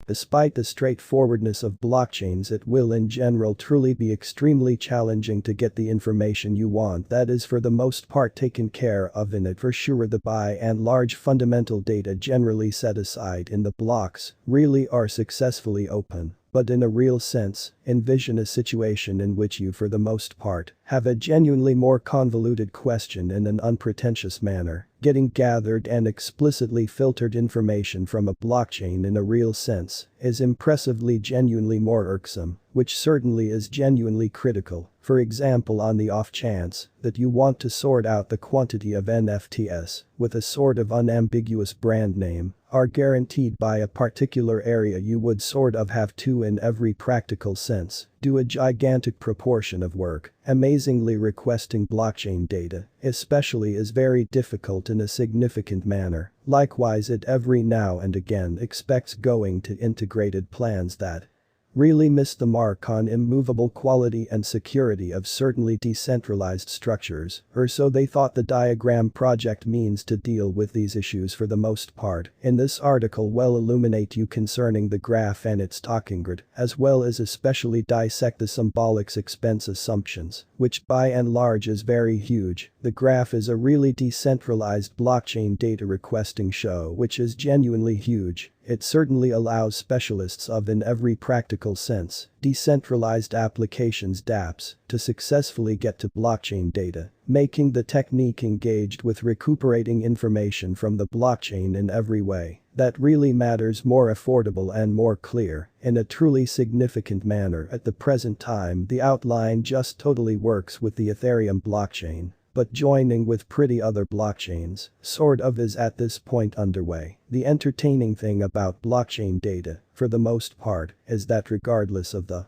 Despite the straightforwardness of blockchains, it will in general truly be extremely challenging to get the information you want that is for the most part taken care of in it. For sure, the by and large fundamental data generally set aside in the blocks really are successfully open. But in a real sense, envision a situation in which you for the most part have a genuinely more convoluted question in an unpretentious manner. Getting gathered and explicitly filtered information from a blockchain in a real sense is impressively genuinely more irksome, which certainly is genuinely critical. For example, on the off chance that you want to sort out the quantity of NFTs with a sort of unambiguous brand name are guaranteed by a particular area, you would sort of have to, in every practical sense, do a gigantic proportion of work. Amazingly, requesting blockchain data, especially, is very difficult in a significant manner. Likewise, it every now and again expects going to integrated plans that really miss the mark on immovable quality and security of certainly decentralized structures, or so they thought. The diagram project means to deal with these issues for the most part. In this article will illuminate you concerning the graph and its talking grid, as well as especially dissect the symbolic expense assumptions, which by and large is very huge. The graph is a really decentralized blockchain data requesting show which is genuinely huge. It certainly allows specialists of, in every practical sense, decentralized applications (dApps) to successfully get to blockchain data, making the technique engaged with recuperating information from the blockchain in every way that really matters more affordable and more clear in a truly significant manner. At the present time, the outline just totally works with the Ethereum blockchain. But joining with pretty other blockchains, sort of, is at this point underway. The entertaining thing about blockchain data, for the most part, is that regardless of the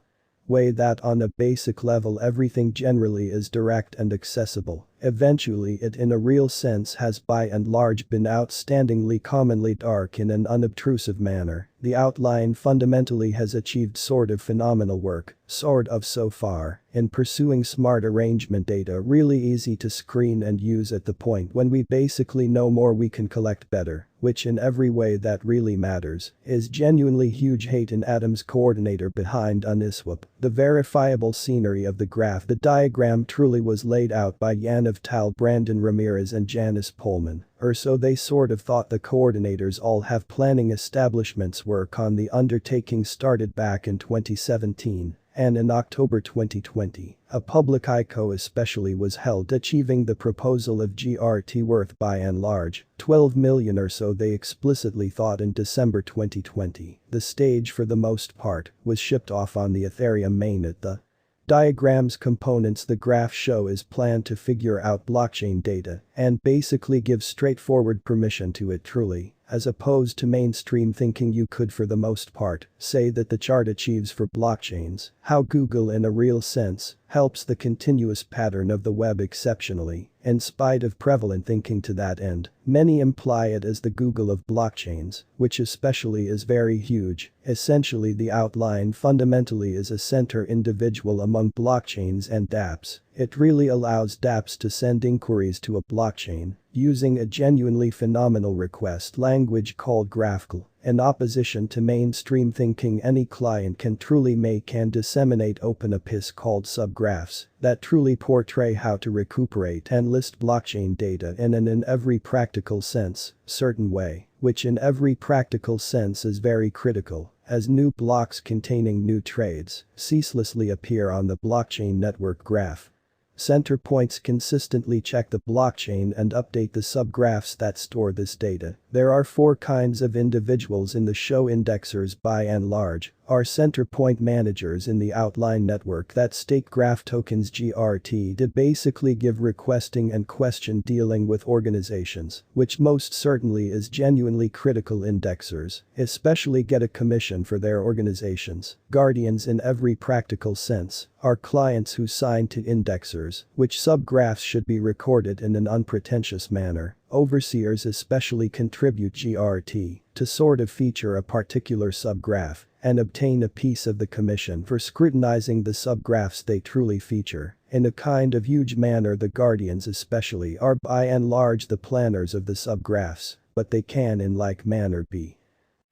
way that on a basic level everything generally is direct and accessible, eventually it in a real sense has by and large been outstandingly commonly dark in an unobtrusive manner. The outline fundamentally has achieved sort of phenomenal work, sort of so far, in pursuing smart arrangement data really easy to screen and use at the point when we basically know more we can collect better, which in every way that really matters, is genuinely huge. Hate in Adam's coordinator behind Uniswap. The verifiable scenery of the graph. The diagram truly was laid out by Yaniv Tal, Brandon Ramirez and Janice Pullman, or so they sort of thought. The coordinators all have planning establishments. Work on the undertaking started back in 2017. And in October 2020, a public ICO especially was held, achieving the proposal of Grt worth by and large 12 million or so. They explicitly thought in December 2020. The stage for the most part was shipped off on the Ethereum mainnet. The diagram's components the graph show is planned to figure out blockchain data and basically give straightforward permission to it truly. As opposed to mainstream thinking, you could for the most part say that the chart achieves for blockchains how Google in a real sense helps the continuous pattern of the web exceptionally. In spite of prevalent thinking to that end, many imply it as the Google of blockchains, which especially is very huge. Essentially, the outline fundamentally is a center individual among blockchains and dApps. It really allows dApps to send inquiries to a blockchain using a genuinely phenomenal request language called GraphQL. In opposition to mainstream thinking, any client can truly make and disseminate open a piece called subgraphs that truly portray how to recuperate and list blockchain data in an in every practical sense certain way, which in every practical sense is very critical, as new blocks containing new trades ceaselessly appear on the blockchain network graph. Center points consistently check the blockchain and update the subgraphs that store this data. There are 4 kinds of individuals in the show. Indexers by and large are center point managers in the outline network that stake graph tokens GRT to basically give requesting and question dealing with organizations, which most certainly is genuinely critical. Indexers especially get a commission for their organizations. Guardians in every practical sense are clients who sign to indexers, which subgraphs should be recorded in an unpretentious manner. Overseers especially contribute GRT to sort of feature a particular subgraph and obtain a piece of the commission for scrutinizing the subgraphs they truly feature. In a kind of huge manner, the guardians especially are by and large the planners of the subgraphs, but they can in like manner be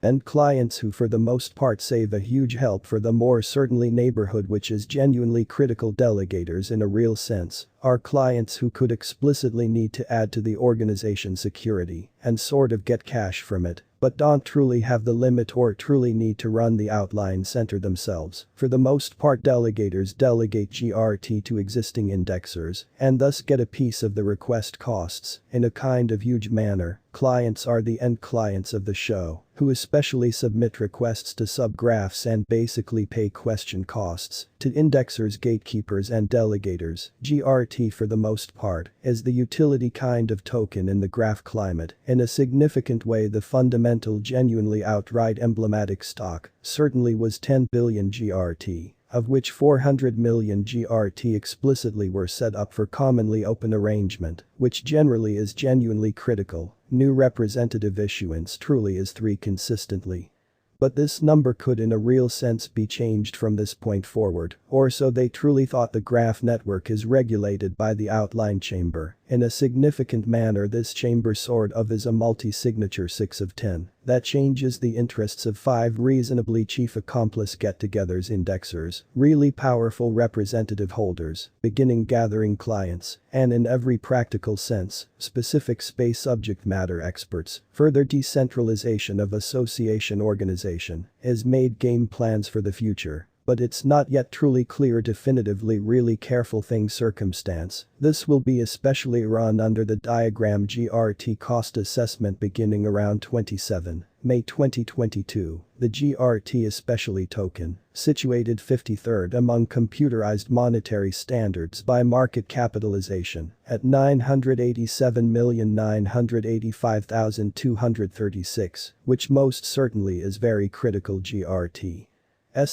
And clients who for the most part save a huge help for the more certainly neighborhood which is genuinely critical delegators in a real sense, are clients who could explicitly need to add to the organization's security and sort of get cash from it, but don't truly have the limit or truly need to run the outline center themselves. For the most part delegators delegate GRT to existing indexers and thus get a piece of the request costs in a kind of huge manner. Clients are the end clients of the show, who especially submit requests to subgraphs and basically pay question costs to indexers, gatekeepers and delegators. GRT for the most part is the utility kind of token in the graph climate. In a significant way the fundamental genuinely outright emblematic stock certainly was 10 billion GRT, of which 400 million GRT explicitly were set up for commonly open arrangement, which generally is genuinely critical. New representative issuance truly is 3 consistently. But this number could in a real sense be changed from this point forward, or so they truly thought. The graph network is regulated by the outline chamber. In a significant manner this chamber sort of is a multi-signature 6 of 10 that changes the interests of 5 reasonably chief accomplice get-togethers indexers, really powerful representative holders, beginning gathering clients, and in every practical sense, specific space subject matter experts. Further decentralization of association organization is made game plans for the future. But it's not yet truly clear definitively really careful thing circumstance. This will be especially run under the diagram GRT cost assessment beginning around 27 May 2022. The GRT especially token, situated 53rd among computerized monetary standards by market capitalization at 987,985,236, which most certainly is very critical GRT.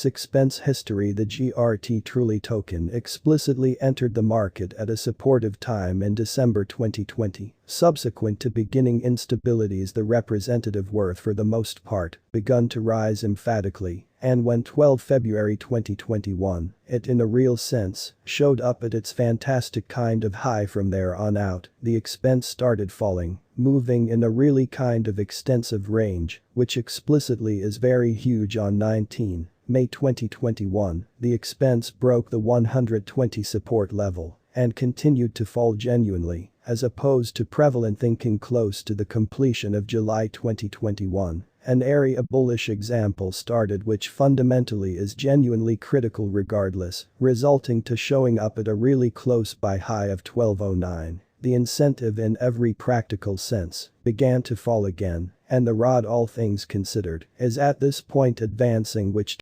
Expense history. The GRT truly token explicitly entered the market at a supportive time in December 2020. Subsequent to beginning instabilities the representative worth for the most part begun to rise emphatically, and when 12 February 2021, it in a real sense showed up at its fantastic kind of high. From there on out, the expense started falling, moving in a really kind of extensive range, which explicitly is very huge. On 19 May 2021, the expense broke the 120 support level and continued to fall genuinely, as opposed to prevalent thinking close to the completion of July 2021. An area bullish example started which fundamentally is genuinely critical regardless, resulting to showing up at a really close by high of 1209. The incentive in every practical sense began to fall again, and the rod all things considered is at this point advancing, which